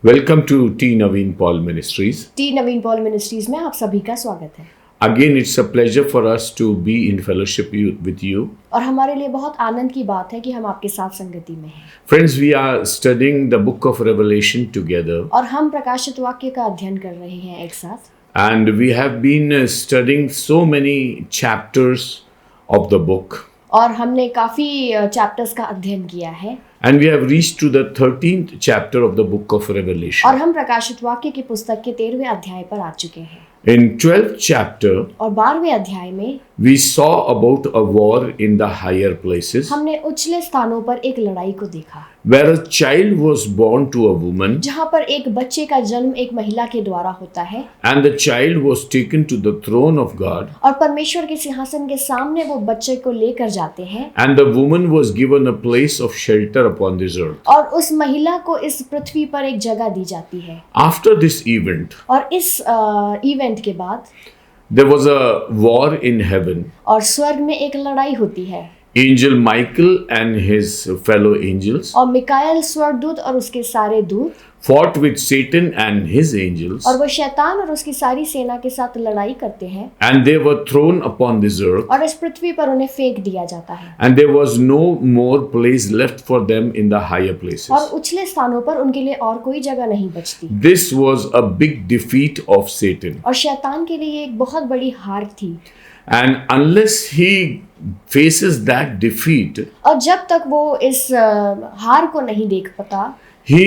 Welcome to T. Naveen Paul Ministries. T Naveen Paul ministries में आप सभी का स्वागत है। Again, it's a pleasure for us to be in fellowship with you. और हमारे लिए बहुत आनंद की बात है कि हम आपके साथ संगति में हैं। Friends, we are studying the book of Revelation together. और हम प्रकाशित वाक्य का अध्ययन कर रहे हैं एक साथ। And we have been studying so many chapters of the book. और हमने काफ़ी चैप्टर्स का अध्ययन किया है। And we have reached to the 13th chapter of the book of Revelation. और हम प्रकाशित वाक्य की पुस्तक के 13वें अध्याय पर आ चुके हैं। In 12th chapter, और 12वें अध्याय में we saw about a war in the higher places, हमने उछले स्थानों पर एक लड़ाई को देखा, where a child was born to a woman, जहाँ पर एक बच्चे का जन्म एक महिला के द्वारा होता है, and the child was taken to the throne of God, और परमेश्वर के सिंहासन के सामने वो बच्चे को लेकर जाते हैं, and the woman was given a place of shelter upon this earth. और उस महिला को इस पृथ्वी पर एक जगह दी जाती है। After this event, और इस इवेंट के बाद there was a war in heaven. और स्वर्ग में एक लड़ाई होती है। Angel Michael and his fellow angels और मिकाएल स्वर्गदूत और उसके सारे दूत fought with Satan and his angels, और वो शैतान और उसकी सारी सेना के साथ लड़ाई करते हैं, and they were thrown upon this earth, और इस पृथ्वी पर उन्हें फेंक दिया जाता है, and there was no more place left for them in the higher places. और उछले स्थानों पर उनके लिए और कोई जगह नहीं बचती। This was a big defeat of Satan, और शैतान के लिए एक बहुत बड़ी हार थी, and unless he faces that defeat, और जब तक वो इस हार को नहीं देख पाता, he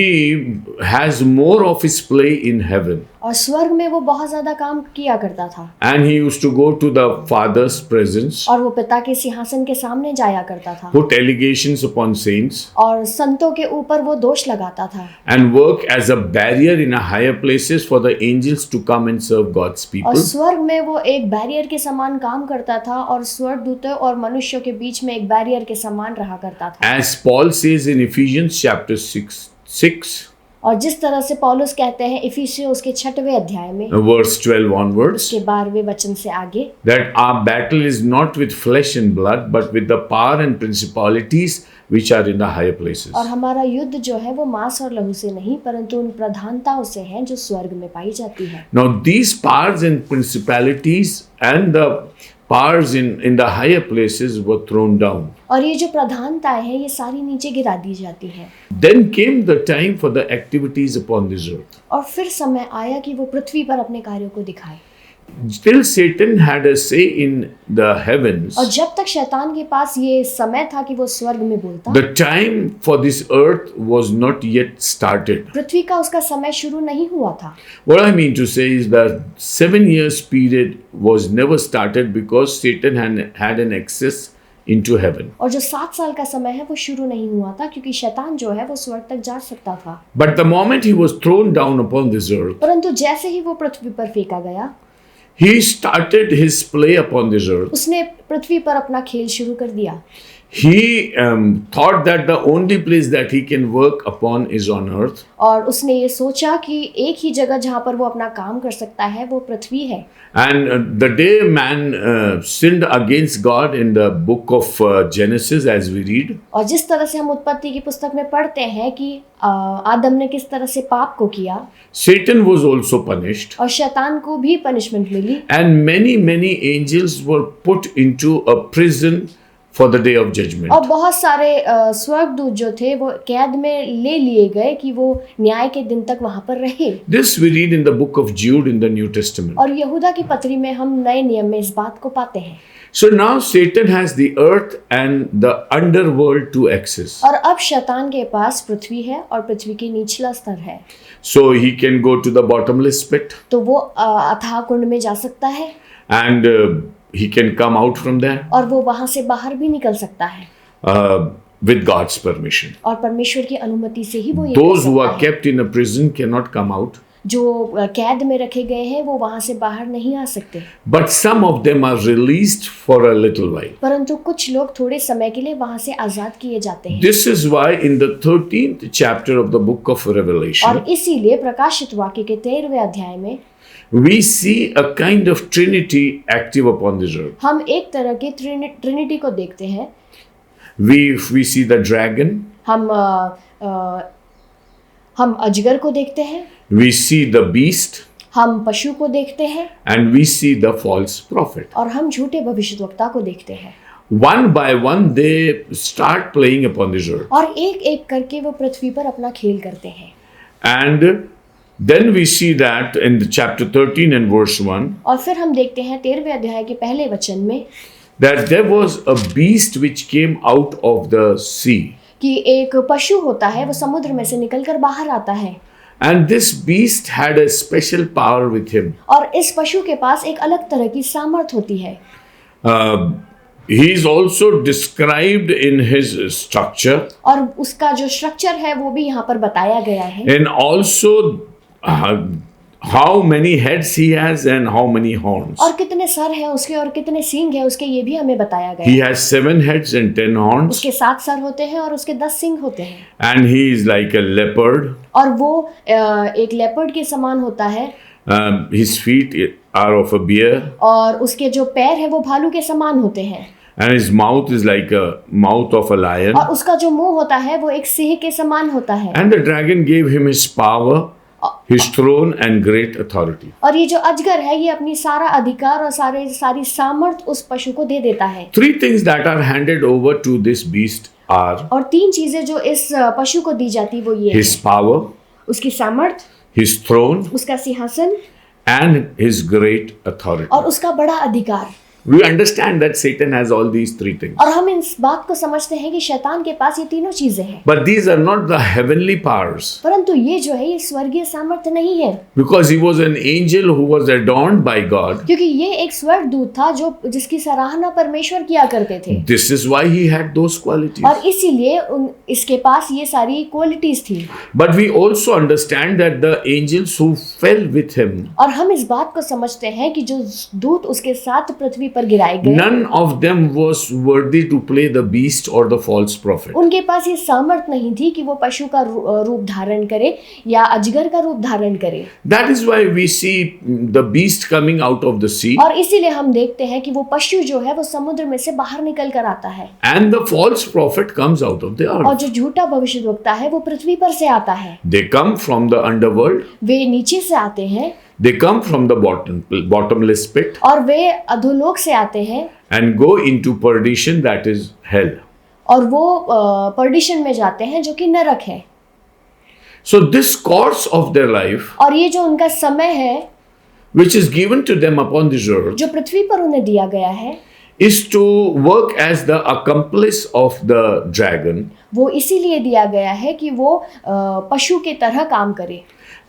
has more of his play in heaven. और स्वर्ग में वो बहुत ज्यादा काम किया करता था, And he used to go to the Father's presence, और वो पिता के सिंहासन के सामने जाया करता था, put allegations upon saints, और संतों के ऊपर वो दोष लगाता था, and work as a barrier in a higher places for the angels to come and serve God's और people. स्वर्ग में वो एक बैरियर के समान काम करता था, और स्वर्गदूतों और मनुष्यों के बीच में एक बैरियर के समान रहा करता था। As Paul says in Ephesians chapter 6, और जिस तरह से पौलुस कहते हैं इफिसियों उसके 6वें अध्याय में verse 12 onwards, उसके 12वें वचन से आगे, that our battle is not with flesh and blood, but with the power and principalities which are in the higher places. और हमारा युद्ध जो है वो मांस और लहू से नहीं परंतु उन प्रधानताओं से है जो स्वर्ग में पाई जाती है। Now these powers and principalities and the powers in the higher places were thrown down. और ये जो प्रधानताएं हैं ये सारी नीचे गिरा दी जाती हैं। Then came the time for the activities upon this earth. और फिर समय आया कि वो पृथ्वी पर अपने कार्यों को दिखाए। Still Satan had a say in the heavens. और जब तक शैतान के पास ये समय था कि वो स्वर्ग में बोलता, The time for this earth was not yet started. पृथ्वी का उसका समय शुरू नहीं हुआ था। What I mean to say is that 7 years period was never started because Satan had an access into heaven. और जो 7 साल का समय है वो शुरू नहीं हुआ था क्योंकि शैतान जो है वो स्वर्ग तक जा सकता था। But the moment he was thrown down upon this earth, परंतु जैसे ही वो पृथ्वी पर फेंका गया, he started his play upon this earth. उसने पृथ्वी पर अपना खेल शुरू कर दिया। He thought that the only place that he can work upon is on earth. और उसने ये सोचा कि एक ही जगह जहाँ पर वो अपना काम कर सकता है वो पृथ्वी है। And the day man sinned against God in the book of Genesis, as we read, और जिस तरह से हम उत्पत्ति की पुस्तक में पढ़ते हैं कि आदम ने किस तरह से पाप को किया, Satan was also punished. और शैतान को भी पनिशमेंट मिली, And many angels were put into a prison for the day of judgment. और बहुत सारे स्वर्गदूत जो थे वो कैद में ले लिए गए कि वो न्याय के दिन तक वहां पर रहे। This we read in the book of Jude in the New Testament. और यहूदा की पत्री में हम नए नियम में इस बात को पाते हैं। So now Satan has the earth and the underworld to access. और अब शैतान के पास पृथ्वी है और पृथ्वी के निचला स्तर है। So he can go to the bottomless pit तो वो अथाह कुंड में जा सकता है, and he can come out from there और वो वहां से बाहर भी निकल सकता है, with God's permission. और परमेश्वर की अनुमति से ही वो ये Those कर who are सकता है। kept in a prison cannot come out, जो कैद में रखे गए हैं वो वहां से बाहर नहीं आ सकते, but some of them are released for a little while. परंतु कुछ लोग थोड़े समय के लिए वहां से आजाद किए जाते हैं। This is why in the 13th chapter of the book of Revelation, और इसीलिए प्रकाशित वाक्य के 13वें अध्याय में we see a kind of Trinity active upon this earth. हम एक तरह की ट्रिनिटी को देखते हैं। We see the dragon, हम अजगर को देखते हैं, we see the beast, हम पशु को देखते हैं and we see the false prophet. और हम झूठे भविष्यद्वक्ता को देखते हैं। One by one, they start playing upon this earth. और एक एक करके वो पृथ्वी पर अपना खेल करते हैं। And then we see that in the chapter 13 and verse 1, और फिर हम देखते हैं 13वें अध्याय के पहले वचन में that there was a beast which came out of the sea. कि एक पशु होता है, वो समुद्र में से निकलकर बाहर आता है And this beast had a special power with him. और इस पशु के पास एक अलग तरह की सामर्थ होती है। He is also described in his structure और उसका जो स्ट्रक्चर है वो भी यहाँ पर बताया गया है and also how many heads he has and how many horns. और कितने सर है उसके और कितने सींग है उसके, ये भी हमें बताया गया He है। has 7 heads and 10 horns, उसके 7 सर होते हैं और उसके 10 सींग होते हैं and he is like a leopard. और वो एक लेपर्ड के समान होता है His feet are of a bear, और उसके जो पैर है वो भालू के समान होते हैं and his mouth is like a mouth of a lion. और उसका जो मुंह होता है वो एक सिंह के समान होता है। And the dragon gave him his power, his throne, and great authority. और ये जो अजगर है ये अपनी सारा अधिकार और सारी सामर्थ उस पशु को दे देता है। 3 things that are handed over to this beast are और 3 चीजें जो इस पशु को दी जाती वो ये his है, power, उसकी सामर्थ, his throne, उसका सिंहासन and his great authority. और उसका बड़ा अधिकार। We understand that Satan has all these 3 things. और हम इस बात को समझते हैं कि शैतान के पास ये तीनों चीजें हैं, But these are not the heavenly powers. परंतु ये जो है ये स्वर्गीय सामर्थ्य नहीं है, Because he was an angel who was adorned by God. क्योंकि ये एक स्वर्गदूत था जो जिसकी सराहना परमेश्वर किया करते थे This is why he had those qualities. और इसीलिए इसके पास ये सारी क्वालिटीज थी। But we also understand that the angels who fell with him, और हम इस बात को समझते हैं कि जो दूत उसके साथ पृथ्वी पर गिराए गए, none of them was worthy to play the beast or the false prophet. उनके पास ये सामर्थ नहीं थी कि वो पशु का रूप धारण करे या अजगर का रूप धारण करे। That is why we see the beast coming out of the sea, और इसीलिए हम देखते हैं कि वो पशु जो है वो समुद्र में से बाहर निकल कर आता है and the false prophet comes out of the और earth. जो झूठा भविष्यद्वक्ता है वो पृथ्वी पर से आता है। They come from the underworld, वे नीचे से आते हैं they come from the bottomless pit और वे अधोलोक से आते हैं and go into perdition, that is hell. और वो पर्डिशन में जाते हैं जो कि नरक है। So this course of their life, और ये जो उनका समय है which is given to them upon this earth, जो पृथ्वी पर उन्हें दिया गया है, is to work as the accomplice of the dragon, वो इसीलिए दिया गया है कि वो पशु के तरह काम करे।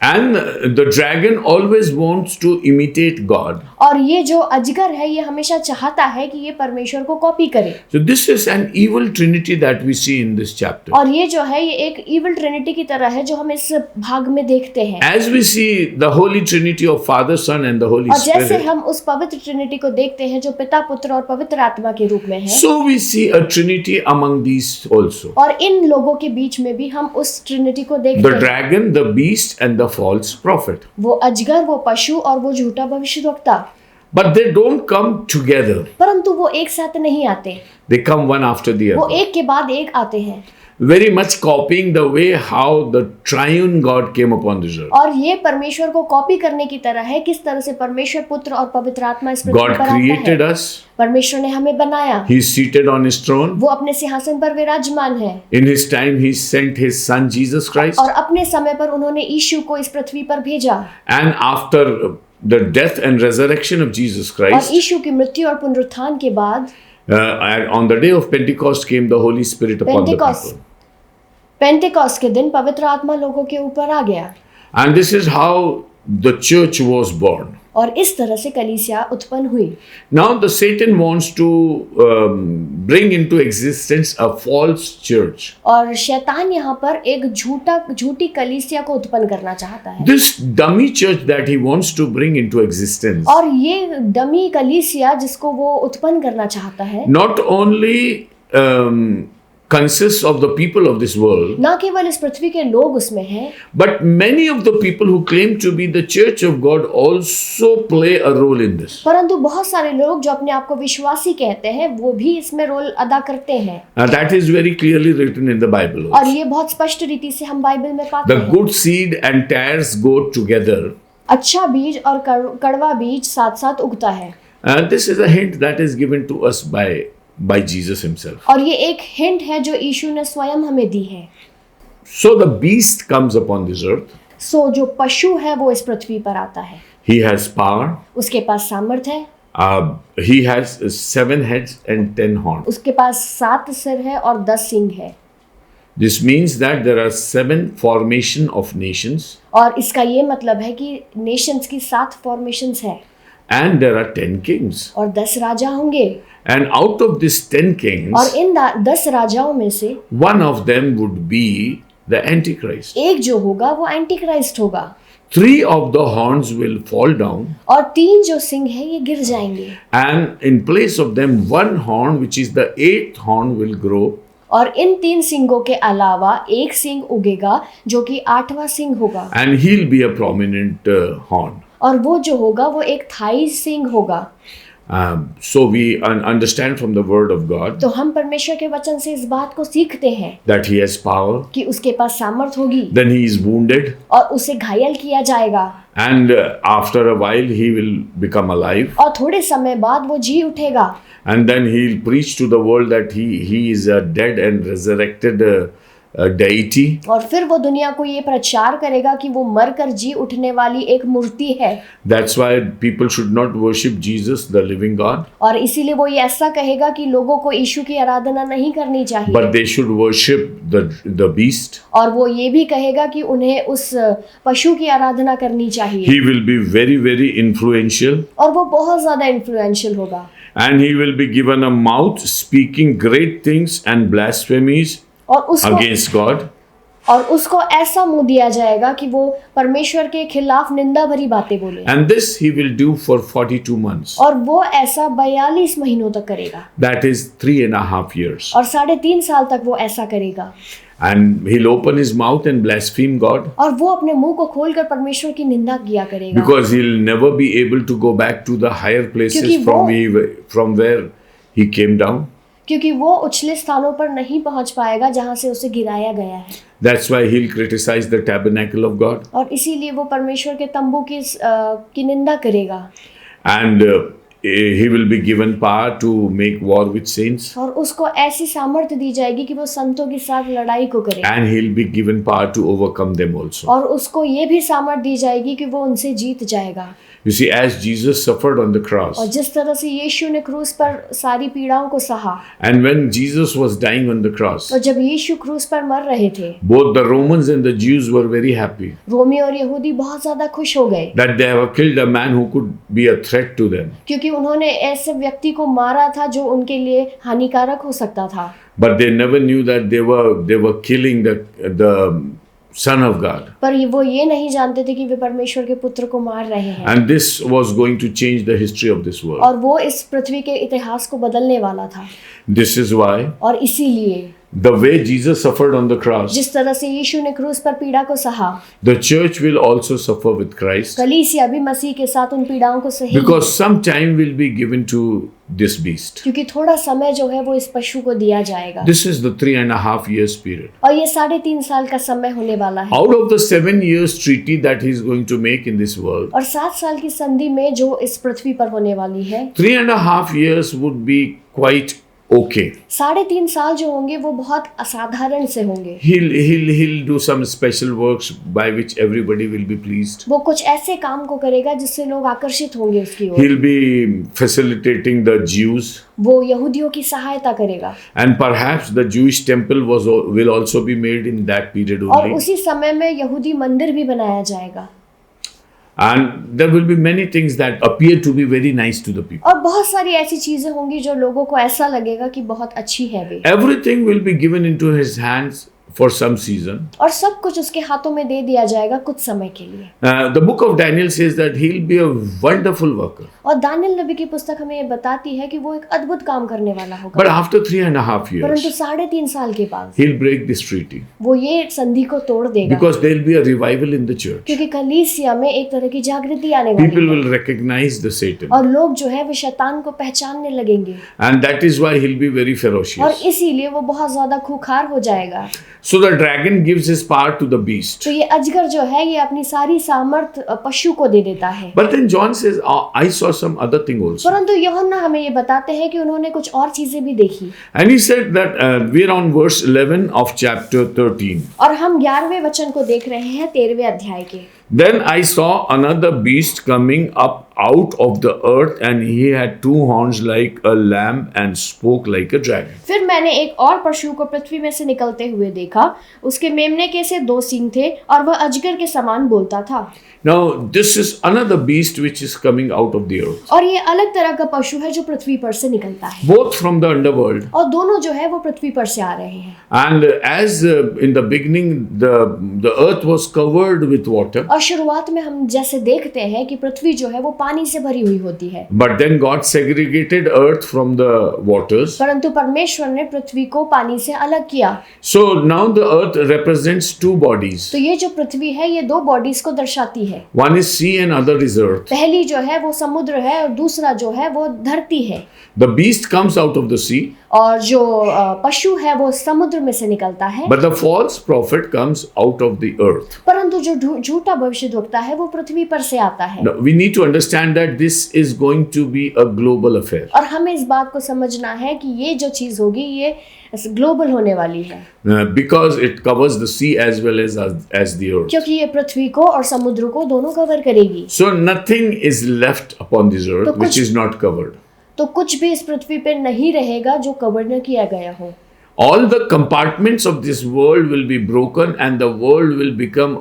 and the dragon always wants to imitate God. और ये जो अजगर है ये हमेशा चाहता है कि ये परमेश्वर को कॉपी करे। So this is an evil trinity that we see in this chapter. और ये जो है ये एक इविल ट्रिनिटी की तरह है जो हम इस भाग में देखते हैं। As we see the holy trinity of Father, Son and the Holy और जैसे Spirit, हम उस पवित्र ट्रिनिटी को देखते हैं जो पिता, पुत्र और पवित्र आत्मा के रूप में है, so we see a trinity among these also. और इन लोगों के बीच में भी हम उस ट्रिनिटी को देखते The हैं। dragon, the beast and the false prophet. वो अजगर, वो पशु और वो झूठा भविष्यद्वक्ता, But they don't come together. परंतु वो एक साथ नहीं आते, They come one after the वो other. एक के बाद एक आते हैं। Very much copying the way how the triune God came upon this earth. और ये परमेश्वर को कॉपी करने की तरह है, किस तरह से परमेश्वर पुत्र और पवित्र आत्मा इस पृथ्वी God पर आता created है। us. परमेश्वर ने हमें बनाया, He is seated on his throne. वो अपने सिंहासन पर विराजमान है In his time, he sent his son Jesus Christ. और अपने समय पर उन्होंने यीशु को इस पृथ्वी पर भेजा। And after the death and resurrection of Jesus और Christ, यीशु की मृत्यु और पुनरुत्थान के बाद on the day of Pentecost came the Holy Spirit upon the people. Pentecost के दिन पवित्र आत्मा लोगों के ऊपर आ गया And this is how the church was born. और इस तरह से कलीसिया उत्पन्न हुई। Now the Satan wants to bring into existence a false church. और शैतान यहाँ पर एक झूठी कलीसिया को उत्पन्न करना चाहता है। This dummy church that he wants to bring into existence, और ये डमी कलीसिया जिसको वो उत्पन्न करना चाहता है, not only consists of the people of this world, ना केवल इस पृथ्वी के लोग उसमें हैं, but many of the people who claim to be the church of God also play a role in this. परंतु बहुत सारे लोग जो अपने आप को विश्वासी कहते हैं वो भी इसमें रोल अदा करते हैं। That is very clearly written in the Bible और also. ये बहुत स्पष्ट रीति से हम बाइबल में पाते The हैं। good seed and tares go together. अच्छा बीज और कड़वा बीज साथ साथ उगता है। This is a hint that is given to us by Jesus himself. और ये एक हिंट है जो यीशु ने स्वयं हमें दी है। So the beast comes upon this earth. सो जो पशु है वो इस पृथ्वी पर आता है, He has power. उसके पास सामर्थ्य है, He has 7 heads and 10 horns. उसके पास 7 सिर है और 10 सींग है। This means that there are 7 formation of nations और इसका ये मतलब है कि नेशंस की 7 फॉर्मेशंस है and there are 10 kings. और 10 राजा होंगे। And out of these 10 kings, और इन 10 राजाओं में से one of them would be the Antichrist. एक जो होगा वो एंटी क्राइस्ट होगा 3 of the horns will fall down, और 3 जो सिंह है ये गिर जाएंगे and in place of them, 1 horn, which is the 8th horn, will grow. और इन 3 सिंगों के अलावा एक सिंह उगेगा जो कि 8वां सिंह होगा And he'll be a prominent horn. और वो जो होगा वो एक थाई सिंह होगा। So we understand from the word of God तो हम परमेश्वर के वचन से इस बात को सीखते हैं that he has power, कि उसके पास सामर्थ होगी then he is wounded, और उसे घायल किया जाएगा and after a while he will become alive, और थोड़े समय बाद वो जी उठेगा and then he'll preach to the world that he is a dead and resurrected deity. और फिर वो दुनिया को ये प्रचार करेगा कि वो मरकर जी उठने वाली एक मूर्ति है। That's why people should not worship Jesus, the living God, और इसीलिए वो ये ऐसा कहेगा कि लोगों को यीशु की आराधना नहीं करनी चाहिए, but they should worship the beast. और वो ये भी कहेगा कि उन्हें उस पशु की आराधना करनी चाहिए। He will be very, very influential, और वो बहुत ज्यादा इन्फ्लुएंशियल होगा and he will be given a mouth speaking great things and blasphemies और उसको against God. और उसको ऐसा मुंह दिया जाएगा कि वो परमेश्वर के खिलाफ निंदा भरी बातें बोले And this he will do for 42 months. और वो ऐसा 42 महीनों तक करेगा That is 3.5 years. और 3.5 साल तक वो ऐसा करेगा And he'll open his mouth and blaspheme God और वो अपने मुंह को खोलकर परमेश्वर की निंदा किया करेगा because he'll never be able to go back to the higher places क्योंकि from where he came down. क्योंकि वो उछले स्थानों पर नहीं पहुंच पाएगा जहां से उसे गिराया गया है। That's why he'll criticize the tabernacle of God. और इसीलिए वो परमेश्वर के तंबू की निंदा करेगा And he will be given power to make war with saints. और उसको ऐसी सामर्थ्य दी जाएगी कि वो संतों के साथ लड़ाई को करे And he'll be given power to overcome them also. और उसको ये भी सामर्थ्य दी जाएगी कि वो उनसे जीत जाएगा। You see, as Jesus suffered on the cross, और जिस तरह से यीशु ने क्रूस पर सारी पीड़ाओं को सहा, and when Jesus was dying on the cross, और जब यीशु क्रूस पर मर रहे थे both the Romans and the Jews were very happy रोमी और यहूदी बहुत ज्यादा खुश हो गए that they have killed a man who could be a threat to them. क्योंकि उन्होंने ऐसे व्यक्ति को मारा था जो उनके लिए हानिकारक हो सकता था। But they never knew that they were killing the Son of God. पर वो ये नहीं जानते थे कि वे परमेश्वर के पुत्र को मार रहे हैं And this was going to change the history of this world. और वो इस पृथ्वी के इतिहास को बदलने वाला था। This is why और इसीलिए the way Jesus suffered on the cross, जिस तरह से यीशु ने क्रूस पर पीड़ा को सहा, the church will also suffer with Christ, कलीसिया भी मसीह के साथ उन पीड़ाओं को सहेगी because some time will be given to this beast. क्योंकि थोड़ा समय जो है वो इस पशु को दिया जाएगा This is the 3.5 years period. और ये 3.5 साल का समय होने वाला है। Out of the 7 years treaty that he is going to make in this world, और 7 साल की संधि में जो इस पृथ्वी पर होने वाली है, 3.5 years would be quite okay. 3.5 साल जो होंगे वो बहुत असाधारण से होंगे। He'll do some special works by which everybody will be pleased. वो कुछ ऐसे काम को करेगा जिससे लोग आकर्षित होंगे उसकी ओर। He'll be facilitating the Jews, वो यहूदियों की सहायता करेगा and perhaps the Jewish temple will also be made in that period और only. उसी समय में यहूदी मंदिर भी बनाया जाएगा And there will be many things that appear to be very nice to the people. और बहुत सारी ऐसी चीजें होंगी जो लोगों को ऐसा लगेगा कि बहुत अच्छी है वे। Everything will be given into his hands for some season. और सब कुछ उसके हाथों में दे दिया जाएगा कुछ समय के लिए। The book of Daniel says that he'll be a wonderful worker. और दानियल नबी की पुस्तक हमें ये बताती है कि वो एक अद्भुत काम करने वाला होगा। But after 3.5 years, परंतु 3.5 साल के बाद he'll break this treaty वो ये संधि को तोड़ देगा, because there'll be a revival in the church. क्योंकि कलीसिया में एक तरह की जागृति आने वाली People है will recognize the Satan, और लोग जो है वो शैतान को पहचानने लगेंगे and that is why he'll be very और ferocious. इसीलिए वो बहुत ज्यादा खूंखार हो जाएगा। So the dragon gives his power to the beast. तो ये अजगर जो है ये अपनी सारी सामर्थ पशु को दे देता है। But then John says, I saw some other thing also. परंतु यूहन्ना हमें ये बताते हैं कि उन्होंने कुछ और चीजें भी देखी। And he said that we're on verse 11 of chapter 13. और हम 11वें वचन को देख रहे हैं 13वें अध्याय के। Then I saw another beast coming up out of the earth, and he had 2 horns like a lamb and spoke like a dragon. फिर मैंने एक और पशु को पृथ्वी में से निकलते हुए देखा, उसके मेमने के से 2 सींग थे और वह अजगर के समान बोलता था। Now this is another beast which is coming out of the earth. और ये अलग तरह का पशु है जो पृथ्वी पर से निकलता है। Both from the underworld. और दोनों जो है वो पृथ्वी पर से आ रहे हैं। And as in the beginning the earth was covered with water. और शुरुआत में हम जैसे देखते हैं कि पृथ्वी जो है वो पानी से भरी हुई होती है। But then God segregated earth from the waters. परंतु परमेश्वर ने पृथ्वी को पानी से अलग किया। So now the earth represents 2 bodies. तो ये जो पृथ्वी है ये 2 बॉडीज को दर्शाती है। One is sea and other is earth. पहली जो है वो समुद्र है और दूसरा जो है वो धरती है। The beast comes out of the sea. और जो पशु है वो समुद्र में से निकलता है। But the false prophet comes out of the earth. परंतु जो झूठा भविष्यद्वक्ता है वो पृथ्वी पर से आता है। Now, we need to understand that this is going to be a global affair. और हमें इस बात को समझना है कि ये जो चीज होगी ये ग्लोबल होने वाली है। Because it covers the sea as well as the earth. क्योंकि ये पृथ्वी को और समुद्र को दोनों कवर करेगी। So nothing is left upon this earth तो which कुछ- is not covered. तो कुछ भी इस पृथ्वी पे नहीं रहेगा जो कवर न किया गया हो। All the compartments of this world will be broken and the world will become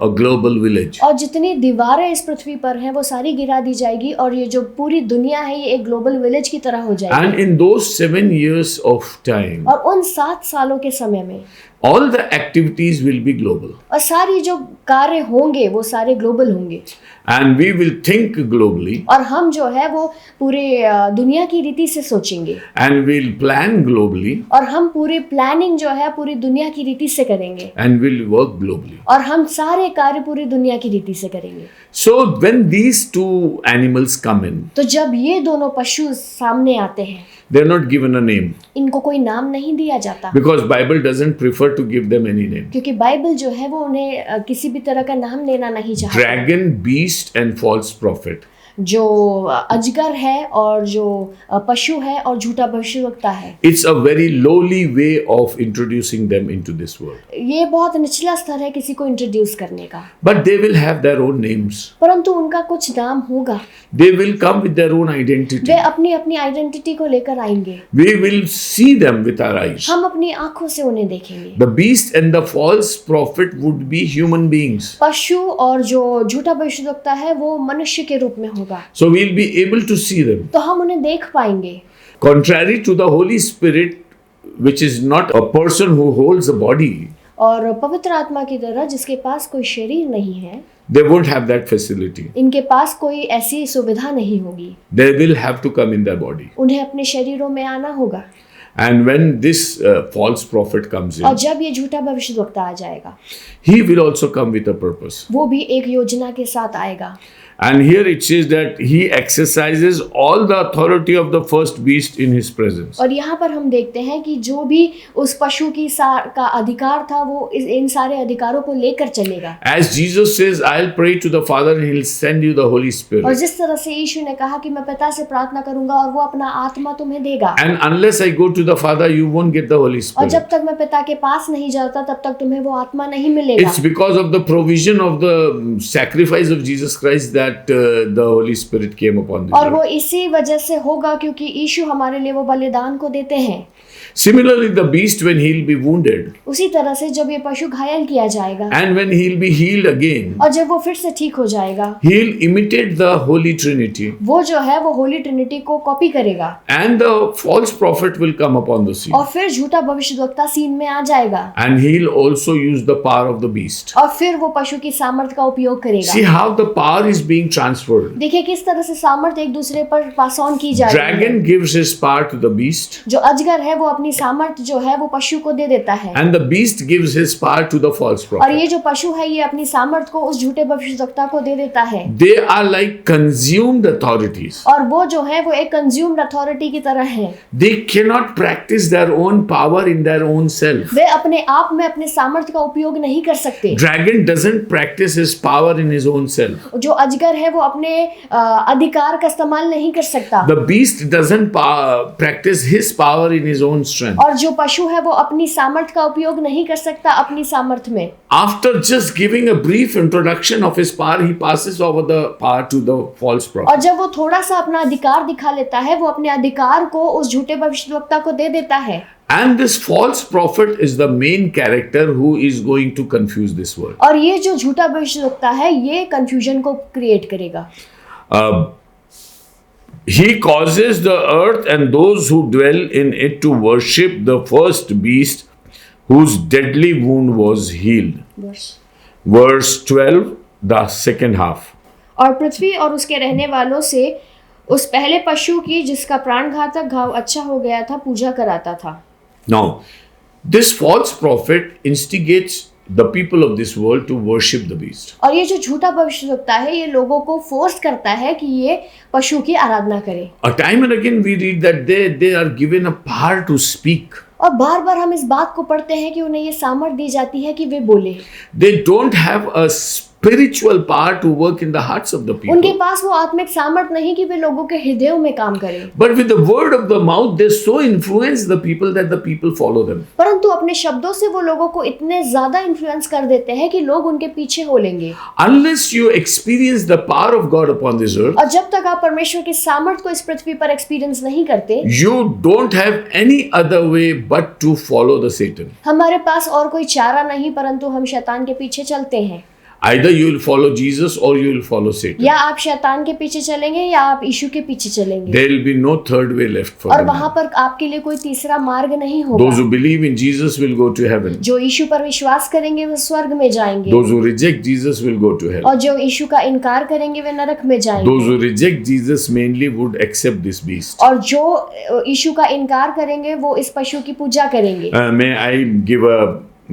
a global village. और जितनी दीवारें इस पृथ्वी पर हैं वो सारी गिरा दी जाएगी और ये जो पूरी दुनिया है ये एक ग्लोबल विलेज की तरह हो जाएगी। And in those 7 years of time, और उन 7 सालों के समय में all the activities will be global. और सारी जो कार्य होंगे वो सारे ग्लोबल होंगे। And we will think globally. और हम जो है वो पूरे दुनिया की रीति से सोचेंगे। And we'll plan globally. और हम पूरी प्लानिंग जो है पूरी दुनिया की रीति से करेंगे। And we'll work globally. और हम सारे कार्य पूरी दुनिया की रीति से करेंगे। So when these 2 animals come in, तो जब ये दोनों पशु सामने आते हैं they're not given a name इनको कोई नाम नहीं दिया जाता, because Bible doesn't prefer to give them any name. क्योंकि बाइबल जो है वो उन्हें किसी भी तरह का नाम देना नहीं चाहता। Dragon, beast and false prophet. जो अजगर है और जो पशु है और झूठा भविष्यवक्ता है, It's a very lowly way of introducing them into this world. ये बहुत निचला स्तर है किसी को इंट्रोड्यूस करने का। But they will have their own names. परंतु उनका कुछ नाम होगा। They will come with their own identity. वे अपनी अपनी आइडेंटिटी को लेकर आएंगे। We will see them with our eyes. हम अपनी आंखों से उन्हें देखेंगे। The beast and the false prophet would be human beings. पशु और जो झूठा भविष्यवक्ता है वो मनुष्य के रूप में होगा। So we'll be able to see them. तो हम उन्हें देख पाएंगे। Contrary to the Holy Spirit, which is not a person who holds a body, और पवित्र आत्मा की तरह जिसके पास कोई शरीर नहीं है, they won't have that facility. इनके पास कोई ऐसी सुविधा नहीं होगी। They will have to come in their body. उन्हें अपने शरीरों में आना होगा। And when this false prophet comes और in, जब ये झूठा भविष्यद्वक्ता आ जाएगा he will also come with a purpose. वो भी एक योजना के साथ आएगा। And here it says that he exercises all the authority of the first beast in his presence. और यहाँ पर हम देखते हैं कि जो भी उस पशु की का अधिकार था वो इन सारे अधिकारों को लेकर चलेगा। As Jesus says, I'll pray to the Father and he'll send you the Holy और Spirit. जिस तरह से यीशु ने कहा कि मैं पिता से प्रार्थना करूंगा और वो अपना आत्मा तुम्हें देगा, And unless I go to the Father, you won't get the Holy और Spirit. जब तक मैं पिता के पास नहीं जाता तब तक तुम्हें वो आत्मा नहीं मिलेगा। It's because of the provision of the sacrifice of Jesus Christ that that the Holy Spirit came upon this और वो earth. इसी वजह से होगा क्योंकि यीशु हमारे लिए वो बलिदान को देते हैं। Similarly, the beast, when he'll be wounded उसी तरह से जब ये पशु घायल किया जाएगा and when he'll be healed again, और जब वो फिर से ठीक हो जाएगा, he'll imitate the Holy Trinity, वो जो है वो होली ट्रिनिटी को कॉपी करेगा and the false prophet will come upon the scene, और फिर झूठा भविष्यद्वक्ता सीन में आ जाएगा and he'll also use the power of the beast. और फिर वो पशु की सामर्थ का उपयोग See करेगा। how the power is being transferred. देखिए किस तरह से सामर्थ एक दूसरे पर पास ऑन की जा रही है। Dragon gives his power to the beast, जो अजगर है वो अपनी सामर्थ जो है वो पशु को दे देता है and the beast gives his power to the false और prophet. ये जो पशु है ये अपनी सामर्थ को उस झूठे भविष्यद्वक्ता को दे देता है They are like consumed authorities. और वो जो है वो एक कंज्यूम्ड अथॉरिटी की तरह है। They cannot practice their own power in their own self. वे अपने आप में अपने सामर्थ्य का उपयोग नहीं कर सकते। Dragon doesn't practice his power in his own self. जो अजगर है वो अपने अधिकार का इस्तेमाल नहीं कर सकता The beast doesn't practice his power in his own strength. और जो पशु है वो अपनी सामर्थ्य का उपयोग नहीं कर सकता अपनी सामर्थ्य में। After just giving a brief introduction of his power, he passes over the power to the false और prophet. जब वो थोड़ा सा अपना अधिकार दिखा लेता है वो अपने अधिकार को उस झूठे भविष्यद्वक्ता को दे देता है And this false prophet is the main character who is going to confuse this world. और ये जो झूठा भविष्यद्वक्ता है ये कंफ्यूजन को क्रिएट करेगा। He causes the earth and those who dwell in it to worship the first beast whose deadly wound was healed. Verse 12, the second half. और पृथ्वी और उसके रहने वालों से उस पहले पशु की जिसका प्राणघातक घाव अच्छा हो गया था पूजा कराता था। Now, this false prophet instigates the people of this world to worship the beast. और ये जो झूठा भविष्यद्वक्ता है ये लोगों को फोर्स करता है कि ये पशु की आराधना करें। Time and again we read that they are given a power to speak. और बार बार हम इस बात को पढ़ते हैं कि उन्हें ये सामर्थ दी जाती है कि वे बोले। They don't have a spiritual power to work in the hearts of the people. उनके पास वो आत्मिक सामर्थ नहीं कि वे लोगों के हृदयों में काम करें। But with the word of the mouth, they so influence the people that the people follow them. परंतु अपने शब्दों से वो लोगों को इतने ज्यादा इन्फ्लुएंस कर देते हैं कि लोग उनके पीछे हो लेंगे। Unless you experience the power of God upon this earth, और जब तक आप परमेश्वर की सामर्थ को इस पृथ्वी पर एक्सपीरियंस नहीं करते, you don't have any other way but to follow the Satan. हमारे पास और कोई चारा नहीं परंतु हम शैतान के पीछे चलते हैं। Either you will follow Jesus or you will follow Satan. या आप शैतान के पीछे चलेंगे या आप यीशु के पीछे चलेंगे There will be no third way left for और them. वहां पर आपके लिए कोई तीसरा मार्ग नहीं होगा। Those who believe in Jesus will go to heaven. जो यीशु पर विश्वास करेंगे वो स्वर्ग में जाएंगे Those who reject Jesus will go to hell. और जो यीशु का इनकार करेंगे वे नरक में Those जाएंगे। who reject Jesus mainly would accept this beast. और जो यीशु का इनकार करेंगे वो इस पशु की पूजा करेंगे। May I give a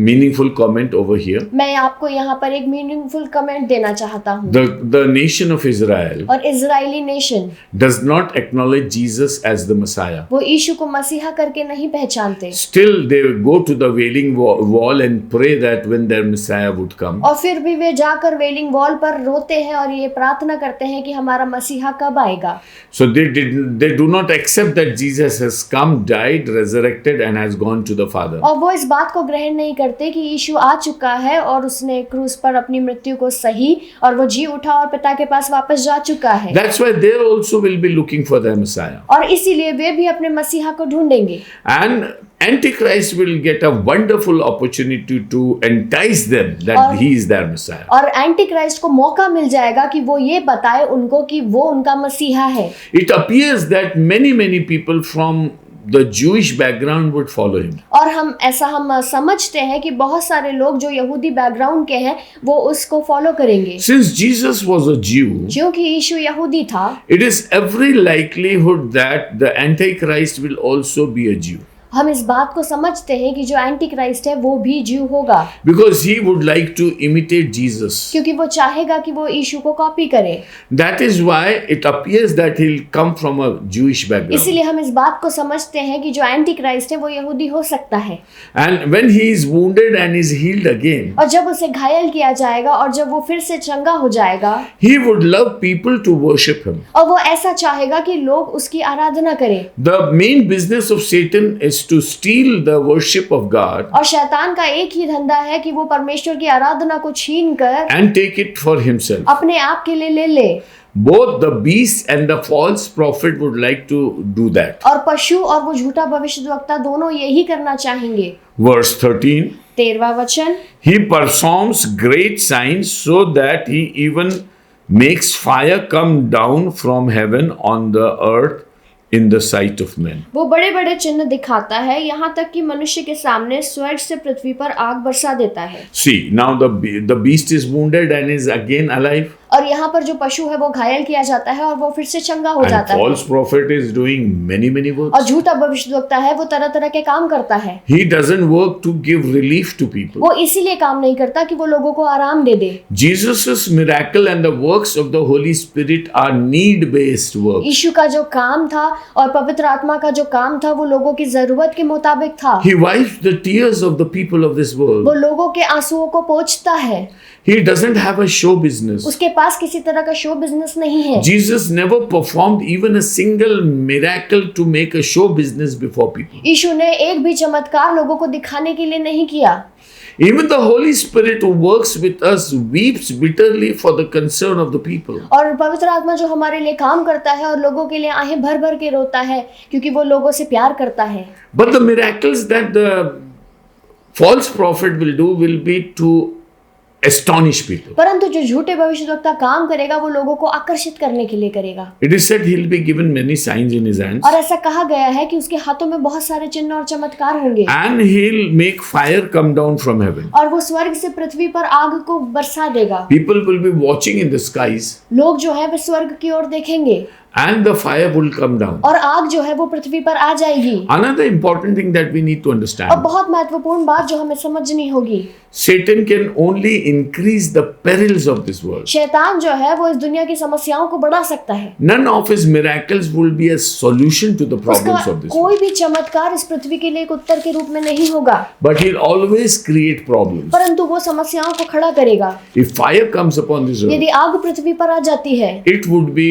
meaningful comment over here? मैं आपको यहाँ पर एक मीनिंगफुल कमेंट देना चाहता हूँ। The nation of Israel और Israeli nation does not acknowledge Jesus as the Messiah. वो यीशु को मसीहा करके नहीं पहचानते Still, they go to the wailing wall and pray that when their Messiah would come. और फिर भी वे जाकर वेलिंग वॉल पर रोते हैं और ये प्रार्थना करते हैं कि हमारा मसीहा कब आएगा। So they do not accept that Jesus has come, died, resurrected, and has gone to the Father. और वो इस बात को ग्रहण नहीं करते कि यीशु आ चुका है और उसने क्रूस पर अपनी मृत्यु को सही और वो जी उठा और पिता के पास वापस जा चुका है। That's why they also will be looking for their Messiah. और इसीलिए वे भी अपने मसीहा को ढूंढेंगे। And Antichrist will get a wonderful opportunity to entice them that he is their Messiah. और एंटी क्राइस्ट को मौका मिल जाएगा कि वो ये बताए उनको कि वो उनका मसीहा है। It appears that many people from the Jewish background would follow him. और हम समझते हैं कि बहुत सारे लोग जो यहूदी बैकग्राउंड के हैं वो उसको फॉलो करेंगे। Since Jesus was a Jew, क्योंकि यीशु यहूदी था, it is every likelihood that the Antichrist will also be a Jew. हम इस बात को समझते हैं कि जो एंटी क्राइस्ट है वो भी ज्यू होगा, Because he would like to imitate Jesus. क्योंकि वो चाहेगा कि वो यीशु को कॉपी करे। That is why it appears that he'll come from a Jewish background. इसीलिए हम इस बात को समझते हैं कि जो एंटी क्राइस्ट है वो यहूदी हो सकता है। And when he is wounded and is healed again, और जब उसे घायल किया जाएगा और जब वो फिर से चंगा हो जाएगा, he would love people to worship him. और वो ऐसा चाहेगा कि लोग उसकी आराधना करें। The main business of Satan is is to steal the worship of God और शैतान का एक ही धंधा है कि वो परमेश्वर की आराधना को छीन कर and take it for himself. अपने आप के लिए ले ले। Both the beast and the false prophet would like to do that. और पशु और वो झूठा भविष्यद्वक्ता दोनों यही करना चाहेंगे। Verse 13, 13वां वचन, he performs great signs so that he even makes fire come down from heaven on the earth in the sight of men. वो बड़े बड़े चिन्ह दिखाता है, यहाँ तक कि मनुष्य के सामने स्वर्ग से पृथ्वी पर आग बरसा देता है। See, now the beast is wounded and is again alive. और यहाँ पर जो पशु है वो घायल किया जाता है और वो फिर से चंगा हो And जाता है। false prophet is doing many और works. झूठा भविष्यद्वक्ता है वो तरह तरह के काम करता है। He doesn't work to give relief to people. वो इसीलिए काम नहीं करता कि वो लोगों को आराम दे दे। Jesus' miracle and the works of the Holy Spirit are need-based works. यीशु का जो काम था और पवित्र आत्मा का जो काम था वो लोगों की जरूरत के मुताबिक था। He wipes the tears of the people of this वो world. लोगों के आंसुओं को पोंछता है। He doesn't have a show business. उसके पास किसी तरह का शो बिजनेस नहीं है। Jesus never performed even a single miracle to make a show business before people. यीशु ने एक भी चमत्कार लोगों को दिखाने के लिए नहीं किया। Even the Holy Spirit who works with us weeps bitterly for the concern of the people. और पवित्र आत्मा जो हमारे लिए काम करता है और लोगों के लिए आहें भर भर के रोता है क्योंकि वो लोगों से प्यार करता है। But the miracles that the false prophet will do will be to astonish people. परंतु जो झूठे भविष्यद्वक्ता काम करेगा वो लोगों को आकर्षित करने के लिए करेगा। It is said he'll be given many signs in his hands और ऐसा कहा गया है कि उसके हाथों में बहुत सारे चिन्ह और चमत्कार होंगे and he'll make fire come down from heaven. और वो स्वर्ग से पृथ्वी पर आग को बरसा देगा। People will be watching in the skies लोग जो है वे स्वर्ग की ओर देखेंगे and the fire will come down. और आग जो है वो पृथ्वी पर आ जाएगी। Another important thing that we need to और understand, बहुत महत्वपूर्ण बात जो हमें समझनी होगी, Satan can only increase the perils of this world. शैतान जो है वो इस दुनिया की समस्याओं को बढ़ा सकता है। None of his miracles will be a solution to the problems उसका of this world. कोई भी चमत्कार इस पृथ्वी के लिए एक उत्तर के रूप में नहीं होगा, But he'll always create problems. परंतु वो समस्याओं को खड़ा करेगा। If fire comes upon this earth, यदि आग पृथ्वी पर आ जाती है it would be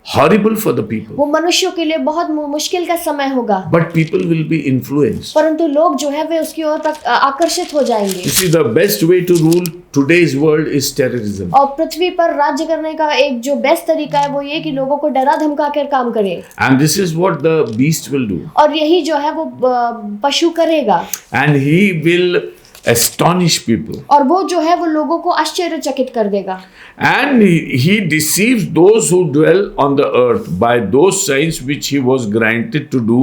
horrible for the people. वो मनुष्यों के लिए बहुत मुश्किल का समय होगा, But people will be influenced. परंतु लोग जो है वे उसकी ओर तक आकर्षित हो जाएंगे। You see, the best way to rule today's world is terrorism. और पृथ्वी पर राज्य करने का एक जो बेस्ट तरीका है वो ये कि लोगों को डरा धमका कर काम करे। And this is what the beast will do. और यही जो है वो पशु करेगा And he will astonish people. और वो जो है वो लोगों को आश्चर्यचकित कर देगा। And he deceives those who dwell on the earth by those signs which he was granted to do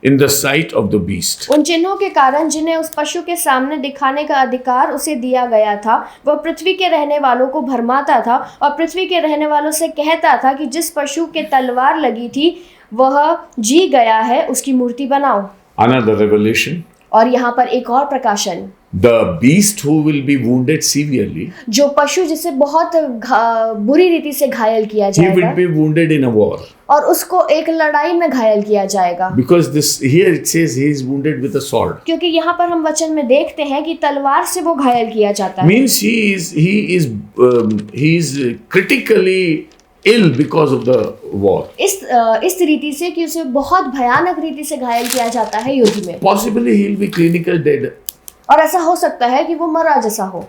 in the sight of the beast. उन चिन्हों के कारण जिन्हें उस पशु के सामने दिखाने का अधिकार उसे दिया गया था, वह पृथ्वी के रहने वालों को भरमाता था और पृथ्वी के रहने वालों से कहता था कि जिस पशु के तलवार लगी थी वह जी गया है, उसकी मूर्ति बनाओ। Another revelation. और यहाँ पर एक और प्रकाशन, The beast who will be wounded severely, जो पशु जिसे बहुत बुरी रीति से घायल किया he will जाएगा be wounded in a war. और उसको एक लड़ाई में घायल किया जाएगा। Because this here it says he is wounded with a sword. क्योंकि यहाँ पर हम वचन में देखते हैं कि तलवार से वो घायल किया जाता है। Means he is critically ill because of the war. इस रीति से कि उसे बहुत भयानक रीति से घायल किया जाता है युद्ध में, Possibly he'll be clinical dead, और ऐसा हो सकता है कि वो मरा जैसा हो,